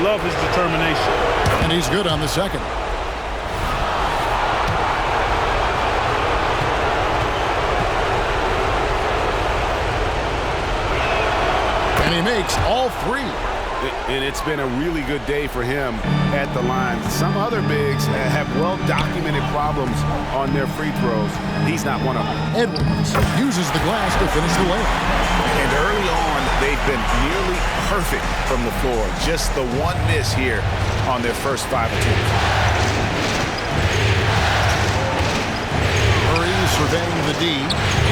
Love his determination. And he's good on the second. And he makes all three. And it's been a really good day for him at the line. Some other bigs have well-documented problems on their free throws. He's not one of them. Edwards uses the glass to finish the layup. And early on, they've been nearly perfect from the floor. Just the one miss here on their first 5 attempts. Murray surveying the D,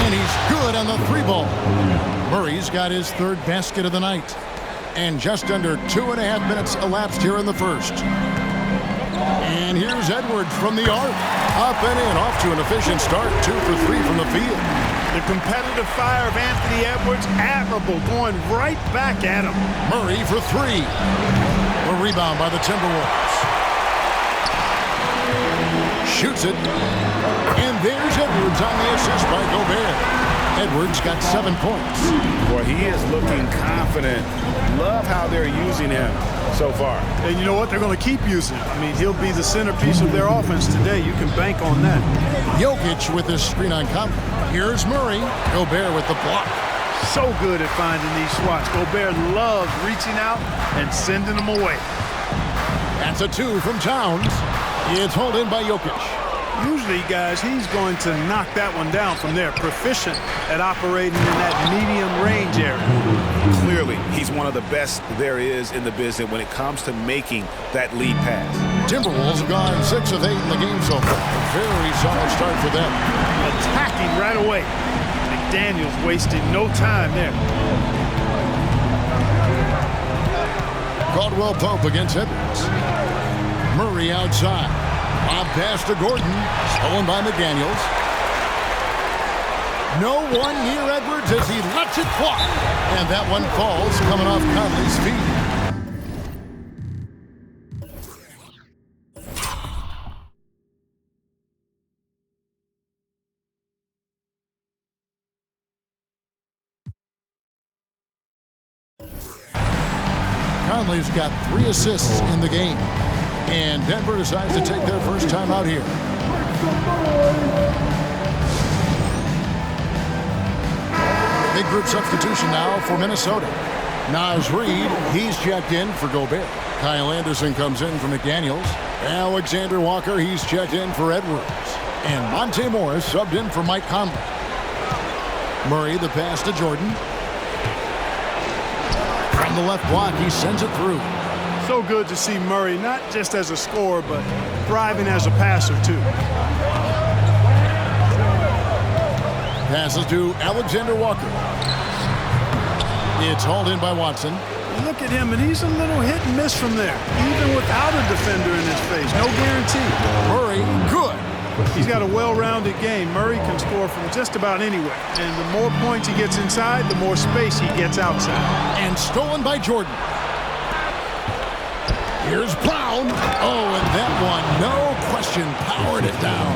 and he's good on the three ball. Murray's got his third basket of the night. And just under 2.5 minutes elapsed here in the first. And here's Edwards from the arc. Up and in, off to an efficient start. 2 for 3 from the field. The competitive fire of Anthony Edwards, admirable, going right back at him. Murray for 3. A rebound by the Timberwolves. Shoots it. And there's Edwards on the assist by Gobert. Edwards got 7 points. Boy, he is looking confident. Love how they're using him so far. And you know what? They're going to keep using him. I mean, he'll be the centerpiece of their offense today. You can bank on that. Jokic with his screen on Conley. Here's Murray. Gobert with the block. So good at finding these spots. Gobert loves reaching out and sending them away. That's a 2 from Towns. It's hauled in by Jokic. Usually, guys, he's going to knock that one down from there. Proficient at operating in that medium range area. Clearly, he's one of the best there is in the business when it comes to making that lead pass. Timberwolves have gone 6 of 8 in the game so far. A very solid start for them. Attacking right away. McDaniels wasting no time there. Caldwell Pope against Edwards. Murray outside. Bob pass to Gordon. Stolen by McDaniels. No one near Edwards as he lets it fly. And that one falls coming off Conley's feet. Conley's got 3 assists in the game. And Denver decides to take their first time out here. Big group substitution now for Minnesota. Naz Reid, he's checked in for Gobert. Kyle Anderson comes in for McDaniels. Alexander Walker, he's checked in for Edwards. And Monte Morris subbed in for Mike Conley. Murray, the pass to Jordan. From the left block, he sends it through. So good to see Murray, not just as a scorer, but thriving as a passer, too. Passes to Alexander Walker. It's hauled in by Watson. Look at him, and he's a little hit and miss from there, even without a defender in his face. No guarantee. Murray, good. He's got a well-rounded game. Murray can score from just about anywhere. And the more points he gets inside, the more space he gets outside. And stolen by Jordan. Here's Brown. Oh, and that one, no question, powered it down.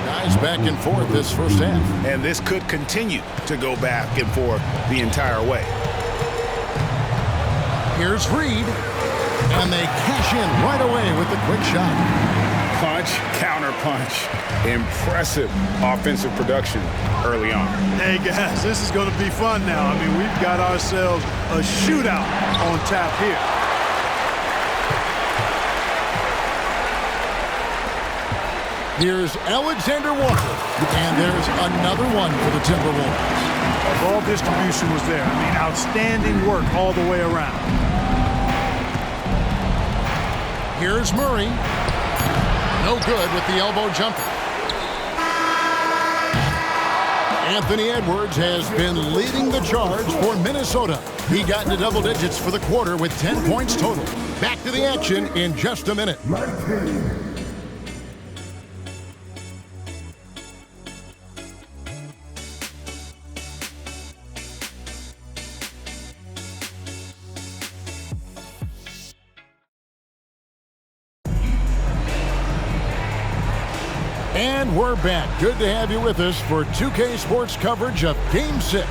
Guys back and forth this first half. And this could continue to go back and forth the entire way. Here's Reid. And they cash in right away with the quick shot. Punch, counter punch. Impressive offensive production early on. Hey, guys, this is going to be fun now. I mean, we've got ourselves a shootout on tap here. Here's Alexander Walker. And there's another one for the Timberwolves. Ball distribution was there. I mean, outstanding work all the way around. Here's Murray. No good with the elbow jumper. Anthony Edwards has been leading the charge for Minnesota. He got into double digits for the quarter with 10 points total. Back to the action in just a minute. And we're back. Good to have you with us for 2K Sports coverage of Game 6.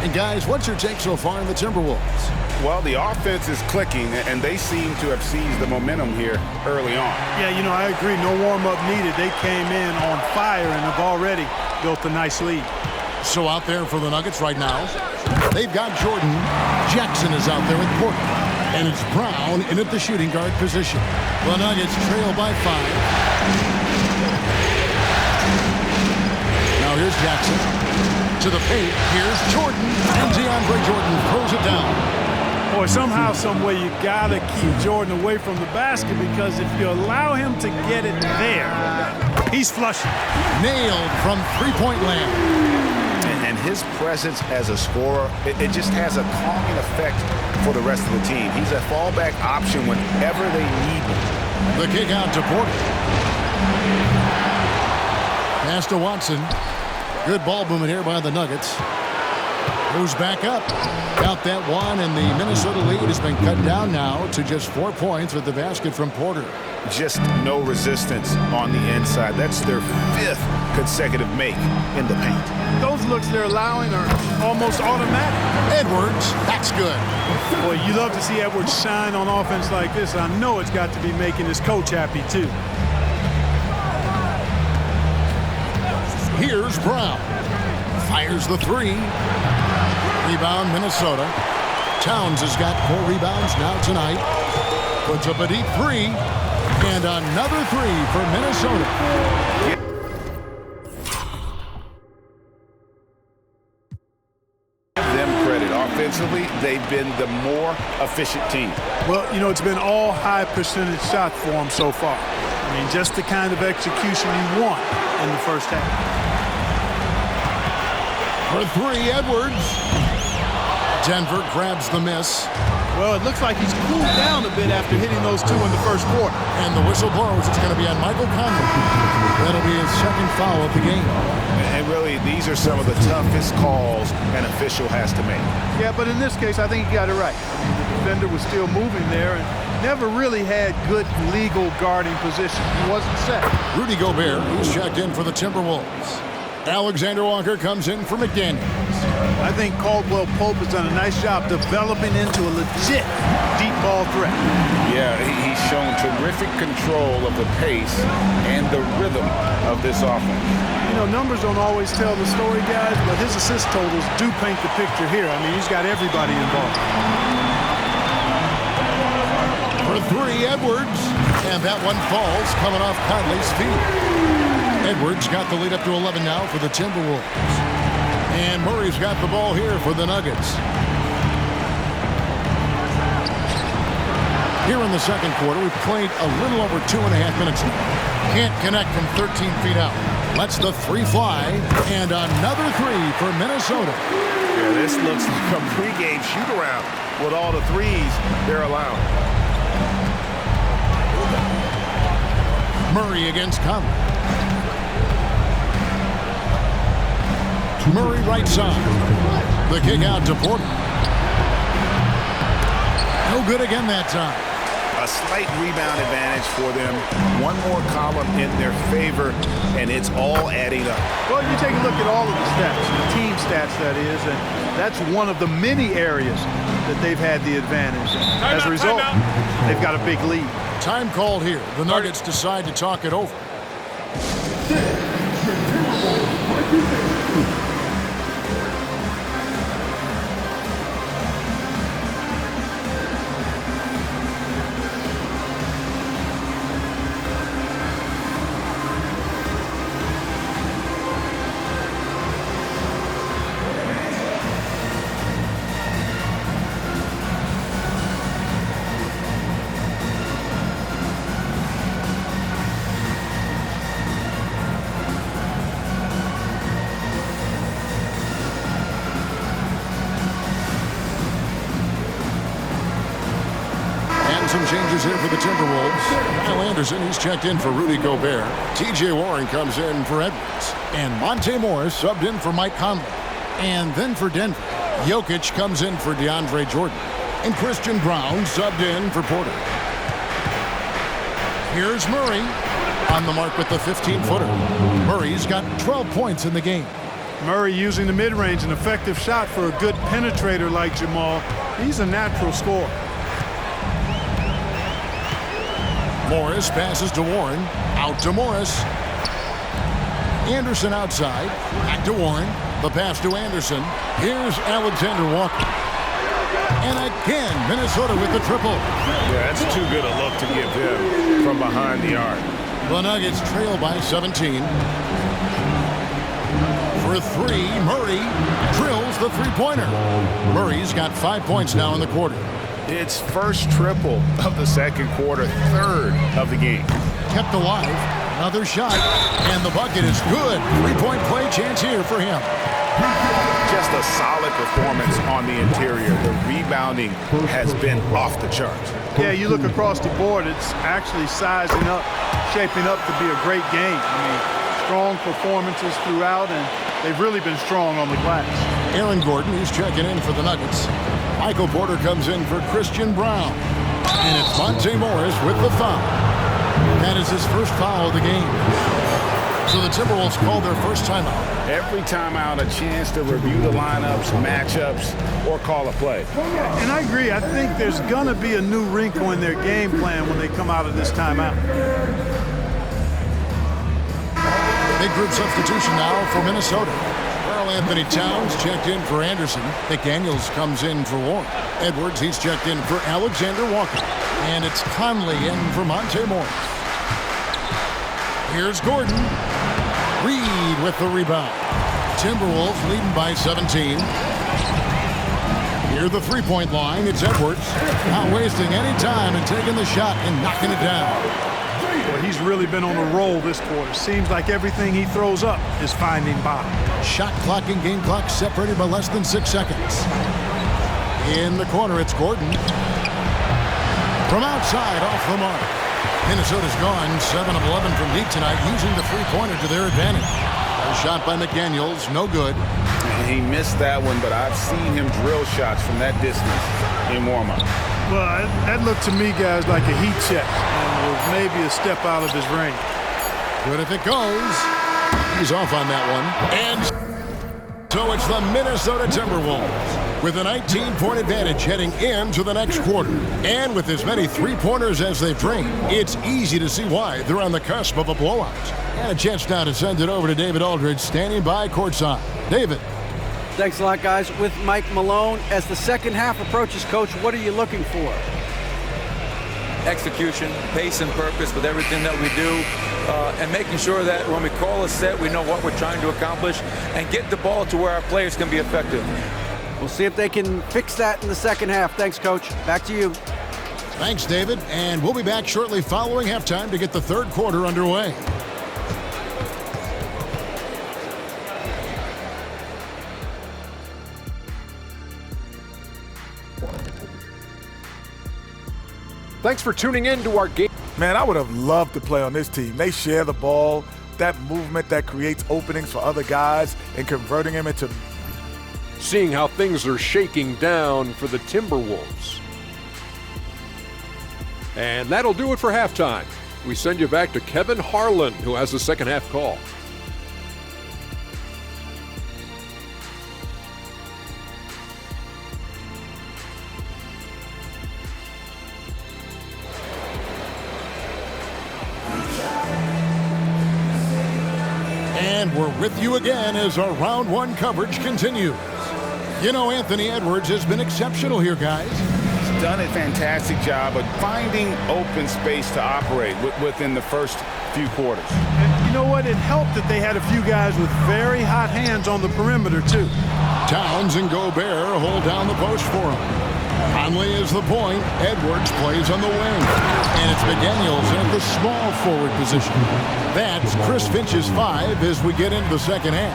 And guys, what's your take so far on the Timberwolves? Well, the offense is clicking, and they seem to have seized the momentum here early on. Yeah, you know, I agree. No warm-up needed. They came in on fire and have already built a nice lead. So out there for the Nuggets right now, they've got Jordan. Jackson is out there with Porter. And it's Brown in at the shooting guard position. The Nuggets trail by 5. Now here's Jackson. To the paint. Here's Jordan. And DeAndre Jordan throws it down. Boy, somehow, some way, you got to keep Jordan away from the basket, because if you allow him to get it there, he's flushing. Nailed from three-point land. And his presence as a scorer, it just has a calming effect for the rest of the team. He's a fallback option whenever they need him. The kick out to Porter. Pass to Watson. Good ball movement here by the Nuggets. Moves back up. Got that one, and the Minnesota lead has been cut down now to just 4 points with the basket from Porter. Just no resistance on the inside. That's their 5th consecutive make in the paint. Those looks they're allowing are almost automatic. Edwards, that's good. Boy, you love to see Edwards shine on offense like this. I know it's got to be making his coach happy, too. Here's Brown. Fires the 3. Rebound, Minnesota. Towns has got 4 rebounds now tonight. Puts up a deep 3. And another 3 for Minnesota. Give them credit. Offensively, they've been the more efficient team. Well, you know, it's been all high percentage shots for them so far. I mean, just the kind of execution you want in the first half. For 3, Edwards. Denver grabs the miss. Well, it looks like he's cooled down a bit after hitting those 2 in the first quarter. And the whistle blows. It's going to be on Michael Conley. That'll be his second foul of the game. And really, these are some of the toughest calls an official has to make. Yeah, but in this case, I think he got it right. I mean, the defender was still moving there and never really had good legal guarding position. He wasn't set. Rudy Gobert, who's checked in for the Timberwolves. Alexander Walker comes in for McDaniels. I think Caldwell Pope has done a nice job developing into a legit deep ball threat. Yeah, he's shown terrific control of the pace and the rhythm of this offense. You know, numbers don't always tell the story, guys, but his assist totals do paint the picture here. I mean, he's got everybody involved. For 3, Edwards. And that one falls, coming off Conley's feet. Edwards got the lead up to 11 now for the Timberwolves. And Murray's got the ball here for the Nuggets. Here in the second quarter, we've played a little over 2.5 minutes now. Can't connect from 13 feet out. Lets the 3 fly. And another 3 for Minnesota. Yeah, this looks like a pregame shoot-around with all the 3s they're allowing. Murray against Conley. Murray right side. The kick out to Porter. No good again that time. A slight rebound advantage for them. One more column in their favor, and it's all adding up. Well, you take a look at all of the stats, the team stats, that is, and that's one of the many areas that they've had the advantage. As a result, they've got a big lead. Time called here. The Nuggets decide to talk it over. Some changes here for the Timberwolves. Kyle Anderson, he's checked in for Rudy Gobert. T.J. Warren comes in for Edwards. And Monte Morris subbed in for Mike Conley. And then for Denver, Jokic comes in for DeAndre Jordan. And Christian Brown subbed in for Porter. Here's Murray on the mark with the 15-footer. Murray's got 12 points in the game. Murray using the mid-range, an effective shot for a good penetrator like Jamal. He's a natural scorer. Morris passes to Warren. Out to Morris. Anderson outside. Back to Warren. The pass to Anderson. Here's Alexander Walker. And again, Minnesota with the triple. Yeah, that's too good a look to give him from behind the arc. The Nuggets trail by 17. For three, Murray drills the three-pointer. Murray's got 5 points now in the quarter. It's first triple of the second quarter, third of the game. Kept alive. Another shot. And the bucket is good. Three-point play chance here for him. Just a solid performance on the interior. The rebounding has been off the charts. Yeah, you look across the board, it's actually sizing up, shaping up to be a great game. I mean, strong performances throughout, and they've really been strong on the glass. Aaron Gordon, he's checking in for the Nuggets. Michael Porter comes in for Christian Brown. And it's Monte Morris with the foul. That is his first foul of the game. So the Timberwolves call their first timeout. Every timeout, a chance to review the lineups, matchups, or call a play. And I agree. I think there's going to be a new wrinkle in their game plan when they come out of this timeout. Big group substitution now for Minnesota. Karl-Anthony Towns checked in for Anderson. McDaniels comes in for Warren. Edwards, he's checked in for Alexander Walker. And it's Conley in for Monte Morris. Here's Gordon. Reed with the rebound. Timberwolves leading by 17. Near the three-point line, it's Edwards. Not wasting any time and taking the shot and knocking it down. Well, he's really been on a roll this quarter. Seems like everything he throws up is finding bottom. Shot clock and game clock separated by less than 6 seconds. In the corner, it's Gordon. From outside, off the mark. Minnesota's gone 7 of 11 from deep tonight, using the three-pointer to their advantage. A shot by McDaniels, no good. He missed that one, but I've seen him drill shots from that distance in warm-up. Well, that looked to me, guys, like a heat check, and was maybe a step out of his range. Good if it goes. He's off on that one. And so it's the Minnesota Timberwolves with a 19-point advantage heading into the next quarter. And with as many three-pointers as they've drained, it's easy to see why they're on the cusp of a blowout. And a chance now to send it over to David Aldridge, standing by courtside. David. Thanks a lot, guys. With Mike Malone, as the second half approaches, Coach, what are you looking for? Execution, pace and purpose with everything that we do, and making sure that when we call a set, we know what we're trying to accomplish and get the ball to where our players can be effective. We'll see if they can fix that in the second half. Thanks, Coach. Back to you. Thanks, David. And we'll be back shortly following halftime to get the third quarter underway. Thanks for tuning in to our game. Man, I would have loved to play on this team. They share the ball, that movement that creates openings for other guys and converting them into. Seeing how things are shaking down for the Timberwolves. And that'll do it for halftime. We send you back to Kevin Harlan, who has the second half call. And we're with you again as our round one coverage continues. You know, Anthony Edwards has been exceptional here, guys. He's done a fantastic job of finding open space to operate within the first few quarters. And you know what? It helped that they had a few guys with very hot hands on the perimeter, too. Towns and Gobert hold down the post for him. Conley is the point. Edwards plays on the wing. And it's McDaniels at the small forward position. That's Chris Finch's 5 as we get into the second half.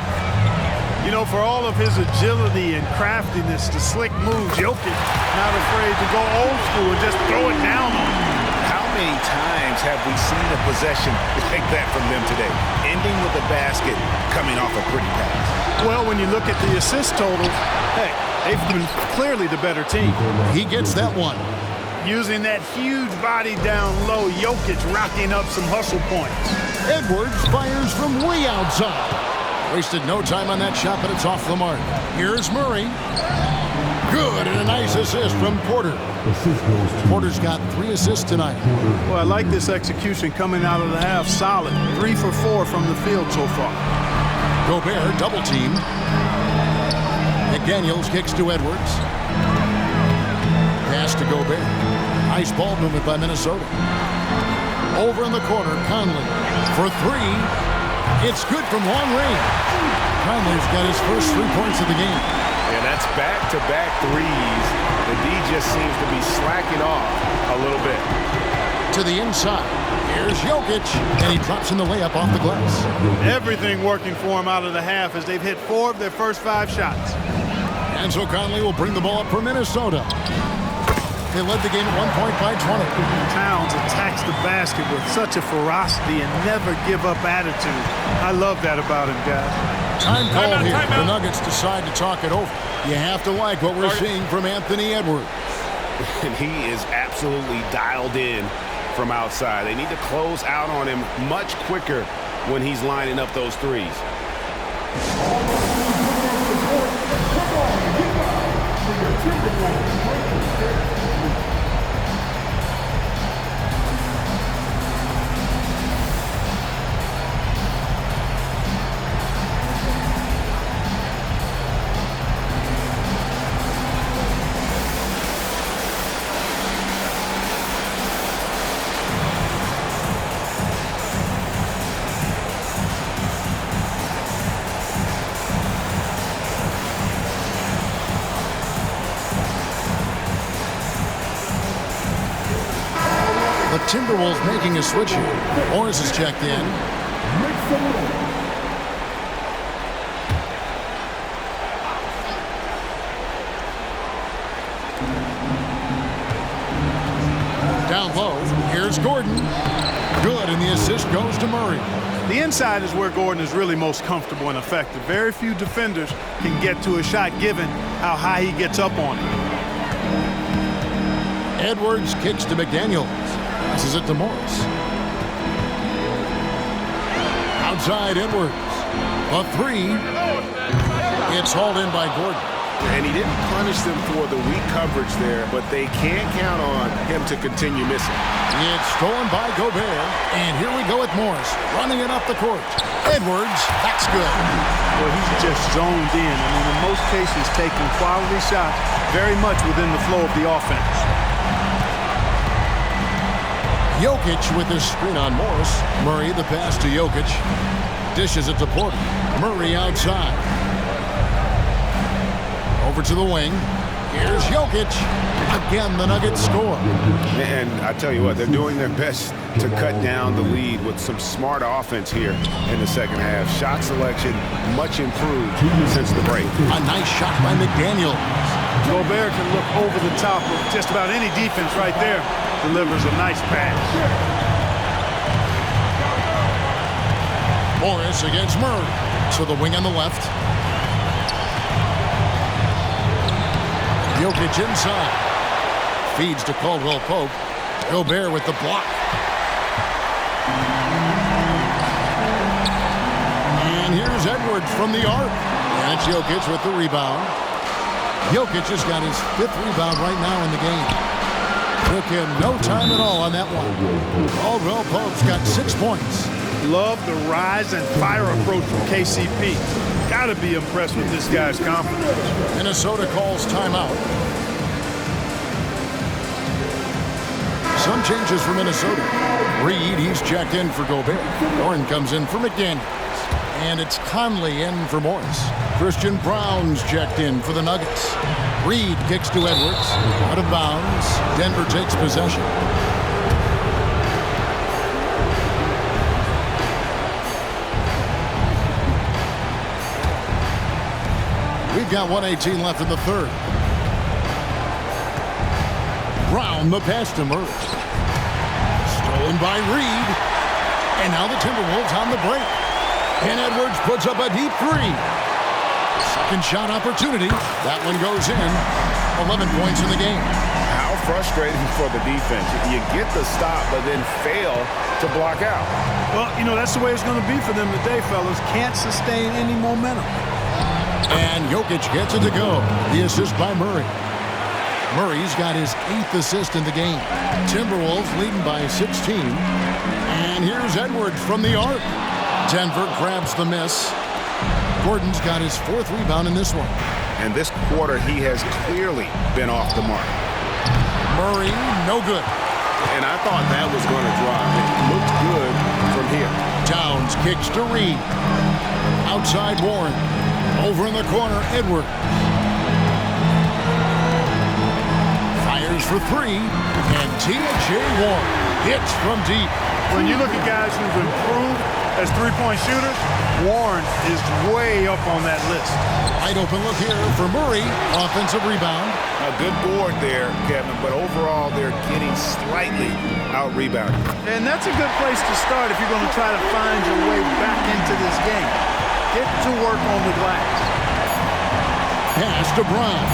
You know, for all of his agility and craftiness, the slick moves, Jokic not afraid to go old school and just throw it down on him. How many times have we seen a possession like that from them today? Ending with a basket, coming off a pretty pass. Well, when you look at the assist total, hey, they've been clearly the better team. He gets that one. Using that huge body down low, Jokic racking up some hustle points. Edwards fires from way outside. Wasted no time on that shot, but it's off the mark. Here's Murray. Good, and a nice assist from Porter. Porter's got 3 assists tonight. Well, I like this execution coming out of the half. Solid. 3 for 4 from the field so far. Gobert double teamed. McDaniels kicks to Edwards. Pass to Gobert. Nice ball movement by Minnesota. Over in the corner, Conley for 3. It's good from long range. Conley's got his first 3 points of the game. And that's back-to-back threes. The D just seems to be slacking off a little bit. To the inside. Here's Jokic, and he drops in the layup off the glass. Everything working for him out of the half as they've hit 4 of their first 5 shots. And so Conley will bring the ball up for Minnesota. They led the game at 1 point by 20. Towns attacks the basket with such a ferocity and never give up attitude. I love that about him, guys. Time called here. The Nuggets decide to talk it over. You have to like what we're seeing from Anthony Edwards. And he is absolutely dialed in from outside. They need to close out on him much quicker when he's lining up those threes. Timberwolves making a switch here. Morris is checked in. Down low. Here's Gordon. Good, and the assist goes to Murray. The inside is where Gordon is really most comfortable and effective. Very few defenders can get to a shot given how high he gets up on it. Edwards kicks to McDaniels. Passes it to Morris. Outside Edwards. A 3. It's hauled in by Gordon. And he didn't punish them for the weak coverage there, but they can't count on him to continue missing. It's stolen by Gobert. And here we go with Morris. Running it up the court. Edwards. That's good. Well, he's just zoned in. I mean, in most cases, taking quality shots very much within the flow of the offense. Jokic with his screen on Morris. Murray the pass to Jokic. Dishes it to Porter. Murray outside. Over to the wing. Here's Jokic. Again, the Nuggets score. And I tell you what, they're doing their best to cut down the lead with some smart offense here in the second half. Shot selection much improved since the break. A nice shot by McDaniels. Gobert can look over the top of just about any defense right there. Delivers a nice pass. Morris against Murray. To the wing on the left. Jokic inside. Feeds to Caldwell Pope. Gobert with the block. And here's Edwards from the arc. And it's Jokic with the rebound. Jokic has got his 5th rebound right now in the game. Took him no time at all on that one. Caldwell Pope's got 6 points. Love the rise and fire approach from KCP. Got to be impressed with this guy's confidence. Minnesota calls timeout. Some changes for Minnesota. Reed, he's checked in for Gobert. Warren comes in for McDaniels. And it's Conley in for Morris. Christian Brown's checked in for the Nuggets. Reed kicks to Edwards. Out of bounds. Denver takes possession. We've got 1:18 left in the third. Brown the pass to Murray. Stolen by Reed. And now the Timberwolves on the break. And Edwards puts up a deep 3. Second shot opportunity. That one goes in. 11 points in the game. How frustrating for the defense. You get the stop, but then fail to block out. Well, you know, that's the way it's going to be for them today, fellas. Can't sustain any momentum. And Jokic gets it to go. The assist by Murray. Murray's got his 8th assist in the game. Timberwolves leading by 16. And here's Edwards from the arc. Denver grabs the miss. Gordon's got his 4th rebound in this one. And this quarter, he has clearly been off the mark. Murray, no good. And I thought that was going to drop. It looked good from here. Towns kicks to Reed. Outside Warren. Over in the corner, Edwards. Fires for 3. And T.J. Warren hits from deep. When you look at guys who've improved as three-point shooters, Warren is way up on that list. Wide open look here for Murray. Offensive rebound. A good board there, Kevin, but overall they're getting slightly out-rebounded. And that's a good place to start if you're going to try to find your way back into this game. Get to work on the glass. Pass to Brown.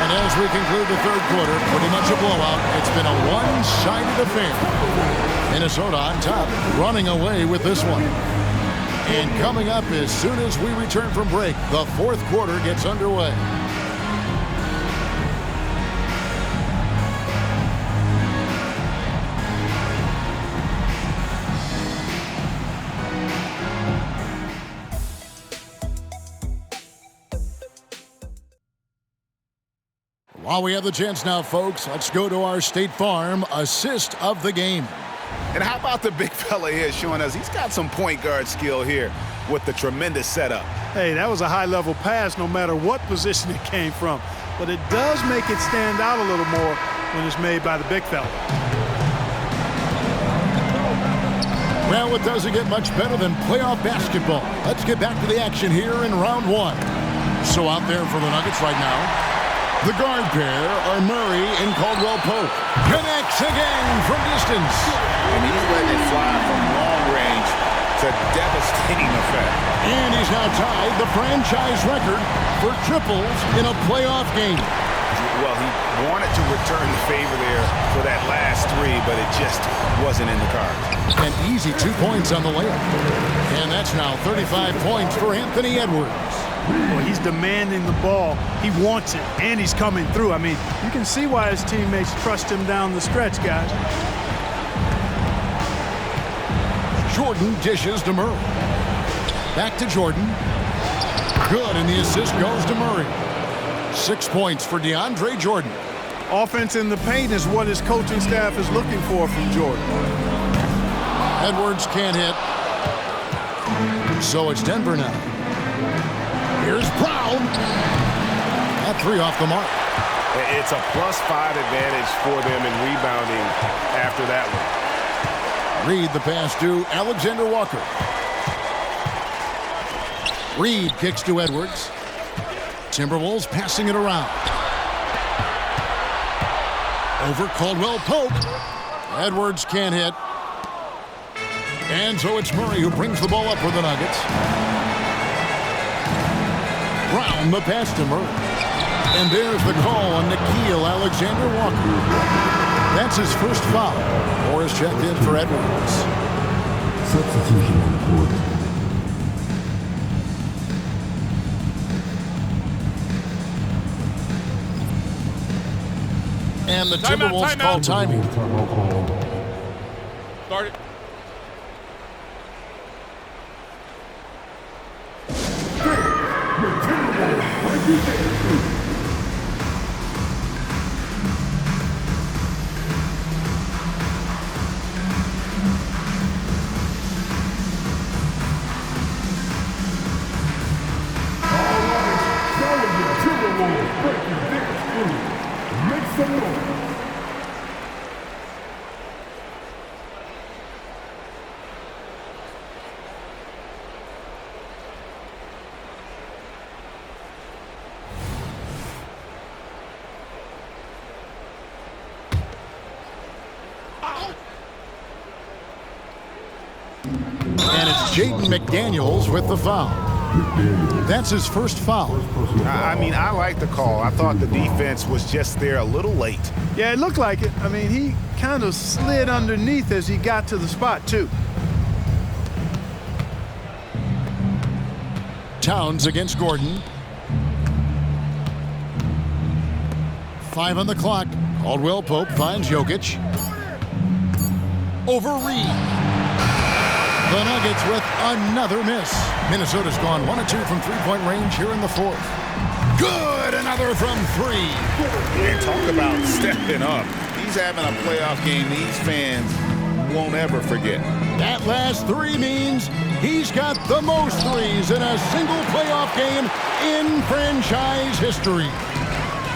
And as we conclude the third quarter, pretty much a blowout. It's been a one-sided affair. Minnesota on top, running away with this one. And coming up as soon as we return from break, the fourth quarter gets underway. While we have the chance now, folks, let's go to our State Farm assist of the game. And how about the big fella here showing us he's got some point guard skill here with the tremendous setup. Hey, that was a high-level pass no matter what position it came from. But it does make it stand out a little more when it's made by the big fella. Well, it doesn't get much better than playoff basketball. Let's get back to the action here in round one. So out there for the Nuggets right now, the guard pair are Murray and Caldwell Pope. Connects again from distance. And he's letting it fly from long range to devastating effect. And he's now tied the franchise record for triples in a playoff game. Well, he wanted to return the favor there for that last 3, but it just wasn't in the cards. An easy 2 points on the layup. And that's now 35 points for Anthony Edwards. Well, he's demanding the ball. He wants it, and he's coming through. I mean, you can see why his teammates trust him down the stretch, guys. Jordan dishes to Murray. Back to Jordan. Good, and the assist goes to Murray. 6 points for DeAndre Jordan. Offense in the paint is what his coaching staff is looking for from Jordan. Edwards can't hit. So it's Denver now. Here's Brown. That 3 off the mark. It's a +5 advantage for them in rebounding after that one. Reed the pass to Alexander Walker. Reed kicks to Edwards. Timberwolves passing it around. Over Caldwell Pope. Edwards can't hit. And so it's Murray who brings the ball up for the Nuggets. Brown the pass to Murray. And there's the call on Nickeil Alexander-Walker. That's his first foul. Morris checked in for Edwards. Substitution on the board. And the Timberwolves call timing. Start it. And it's Jaden McDaniels with the foul. That's his first foul. I mean, I like the call. I thought the defense was just there a little late. Yeah, it looked like it. I mean, he kind of slid underneath as he got to the spot, too. Towns against Gordon. 5 on the clock. Caldwell Pope finds Jokic. Over Reed. The Nuggets with another miss. Minnesota's gone 1 of 2 from three-point range here in the fourth. Good, another from 3. And talk about stepping up. He's having a playoff game these fans won't ever forget. That last 3 means he's got the most threes in a single playoff game in franchise history.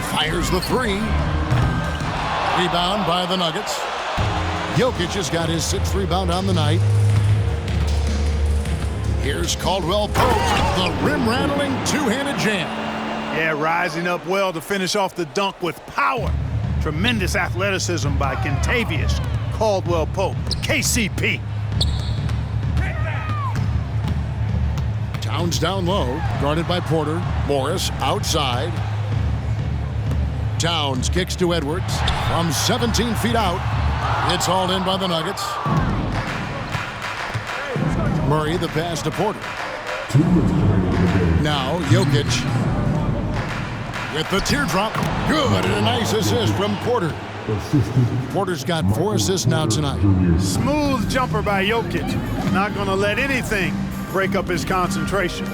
Fires the 3. Rebound by the Nuggets. Jokic has got his 6th rebound on the night. Here's Caldwell Pope, the rim-rattling two-handed jam. Yeah, rising up well to finish off the dunk with power. Tremendous athleticism by Kentavious Caldwell Pope, KCP. Towns down low, guarded by Porter. Morris outside. Towns kicks to Edwards from 17 feet out. It's hauled in by the Nuggets. Murray the pass to Porter. Now Jokic with the teardrop. Good, and a nice assist from Porter. Porter's got 4 assists now tonight. Smooth jumper by Jokic. Not going to let anything break up his concentration.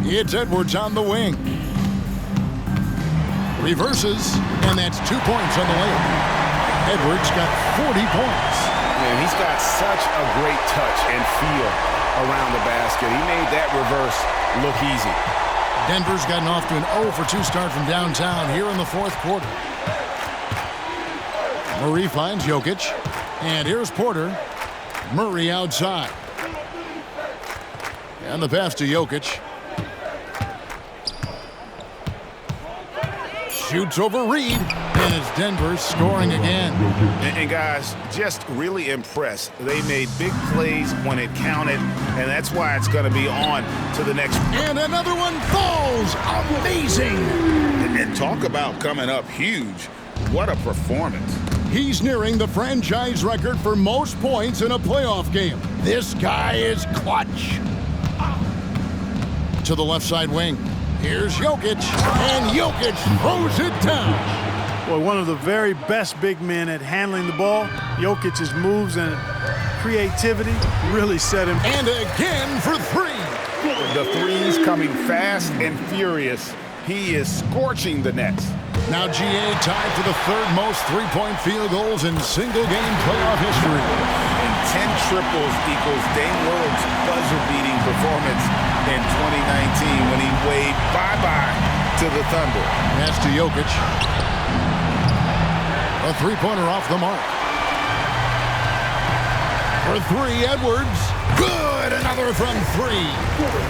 It's Edwards on the wing. Reverses, and that's 2 points on the layup. Edwards got 40 points. Man, he's got such a great touch and feel around the basket. He made that reverse look easy. Denver's gotten off to an 0 for 2 start from downtown here in the fourth quarter. Murray finds Jokic, and here's Porter. Murray outside. And the pass to Jokic. Shoots over Reed, and it's Denver scoring again. And guys, just really impressed. They made big plays when it counted, and that's why it's going to be on to the next. And another one falls. Amazing. And talk about coming up huge. What a performance. He's nearing the franchise record for most points in a playoff game. This guy is clutch. To the left side wing. Here's Jokic, and Jokic throws it down. Boy, one of the very best big men at handling the ball. Jokic's moves and creativity really set him. And again for 3. The threes coming fast and furious. He is scorching the Nets. Now GA tied for the 3rd most three-point field goals in single-game playoff history. And 10 triples equals Dame Lillard's buzzer-beating performance in 2019 when he waved bye-bye to the Thunder. Pass to Jokic. A three-pointer off the mark. For 3, Edwards. Good, another from 3.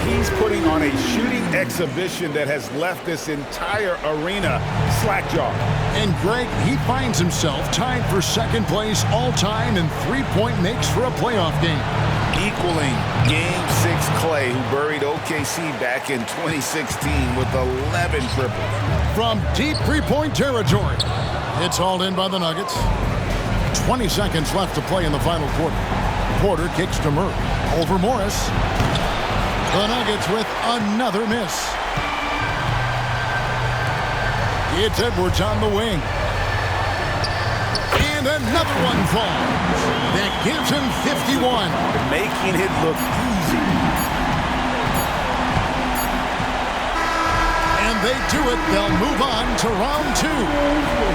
He's putting on a shooting exhibition that has left this entire arena slack-jawed. And Greg, he finds himself tied for 2nd place all-time in three-point makes for a playoff game. Equaling Game 6 Clay, who buried OKC back in 2016 with 11 triples. From deep three-point territory. It's hauled in by the Nuggets. 20 seconds left to play in the final quarter. Porter kicks to Murray. Over Morris. The Nuggets with another miss. It's Edwards on the wing. And another one falls. That gives him 51. Making it look easy. And they do it. They'll move on to round 2.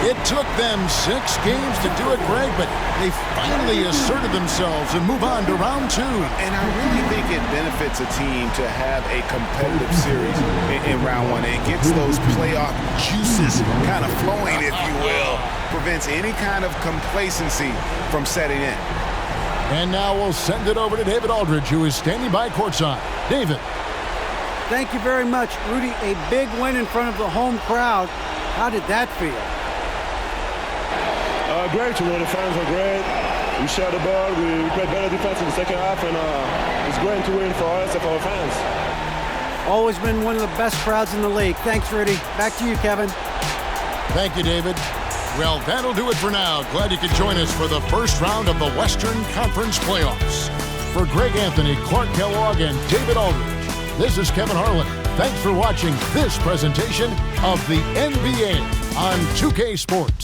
It took them 6 games to do it, Greg, but they finally asserted themselves and move on to round 2. And I really think it benefits a team to have a competitive series in round 1. It gets those playoff juices kind of flowing, if you will. Prevents any kind of complacency from setting in. And now we'll send it over to David Aldridge, who is standing by courtside. David. Thank you very much, Rudy. A big win in front of the home crowd. How did that feel? Great, the fans are great. We share the ball. We played better defense in the second half, and it's going to win for us and for our fans. Always been one of the best crowds in the league. Thanks, Rudy. Back to you, Kevin. Thank you, David. Well, that'll do it for now. Glad you could join us for the first round of the Western Conference playoffs. For Greg Anthony, Clark Kellogg, and David Aldridge, this is Kevin Harlan. Thanks for watching this presentation of the NBA on 2K Sports.